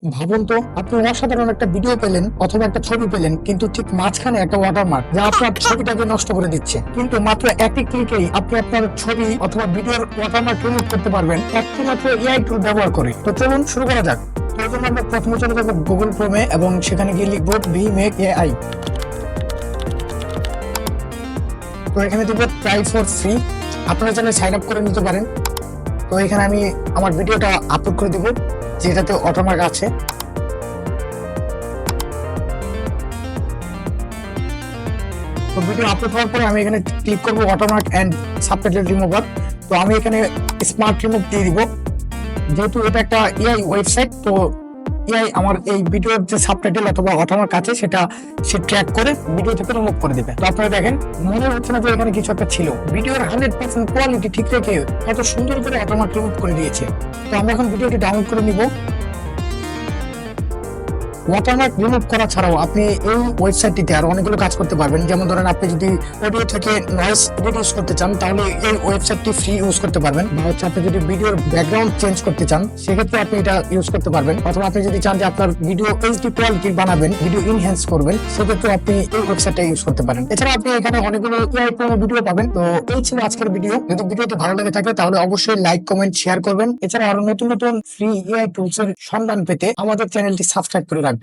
ভাবুন তো, আপনি অসাধারণ একটা ভিডিও পেলেন অথবা একটা ছবি পেলেন, কিন্তু ঠিক মাঝখানে একটা ওয়াটারমার্ক যা আপনার ছবিটাকে নষ্ট করে দিচ্ছে। কিন্তু মাত্র একটি ক্লিকেই আপনি আপনার ছবি অথবা ভিডিওর ওয়াটারমার্ক রিমুভ করতে পারবেন একটি মাত্র এআই টুল ব্যবহার করে। তো চলুন শুরু করা যাক। তো এই জন্য আমরা প্রথমে চলে যাবো গুগল ক্রোমে এবং সেখানে গিয়ে লিখবো ভিমেক এআই। তো এখানে দেবো ট্রাই ফর ফ্রি। আপনারা চাইলে সাইন আপ করে নিতে পারেন। তো এখানে আমি আমার ভিডিওটা আপলোড করে দেবো যেটাতে ওয়াটারমার্ক আছে। তো ভিডিও আপলোড হওয়ার পরে আমি এখানে ক্লিক করবো ওয়াটারমার্ক এন্ড সাবটাইটেল রিমুভার। তো আমি এখানে স্মার্ট রিমুভ দিয়ে দিব, যেহেতু এটা একটা এআই ওয়েবসাইট। তো এআই আমার এই ভিডিওর যে সাবটাইটেল অথবা ওয়াটারমার্ক আছে সেটা সে ট্র্যাক করে ভিডিও থেকে রিমুভ করে দিবে। তো আপনারা দেখেন, মনে হচ্ছে না যে এখানে কিছু একটা ছিল। ভিডিওর 100% কোয়ালিটি ঠিক রেখে এত সুন্দর করে ওয়াটারমার্ক রিমুভ করে দিয়েছে। তো আমরা এখন ভিডিওটি ডাউনলোড করে নিব। ওয়াটারমার্ক রিমুভ করা ছাড়াও আপনি এই ওয়েবসাইটটিতে আরো অনেকগুলো কাজ করতে পারবেন। যেমন ধরেন, আপনি যদি অডিও থেকে নয়েজ রিডিউস করতে চান তাহলে এই ওয়েবসাইটটি ফ্রি ইউজ করতে পারবেন। বা হচ্ছে আপনি যদি ভিডিওর ব্যাকগ্রাউন্ড চেঞ্জ করতে চান সেক্ষেত্রে আপনি এটা ইউজ করতে পারবেন। অথবা আপনি যদি চান যে আপনার ভিডিও এইচডি কোয়ালিটির বানাবেন, ভিডিও ইনহ্যান্স করবেন, সেক্ষেত্রে আপনি এই ওয়েবসাইটটা ইউজ করতে পারেন। এছাড়া আপনি এখানে অনেকগুলো এআই প্রোমো ভিডিও পাবেন। তো এই ছিল আজকের ভিডিও। যদি ভিডিওটি ভালো লেগে থাকে তাহলে অবশ্যই লাইক, কমেন্ট, শেয়ার করবেন। এছাড়া আরো নতুন নতুন ফ্রি এআই টুলস এর সন্ধান পেতে আমাদের চ্যানেলটি সাবস্ক্রাইব করে রাখবেন।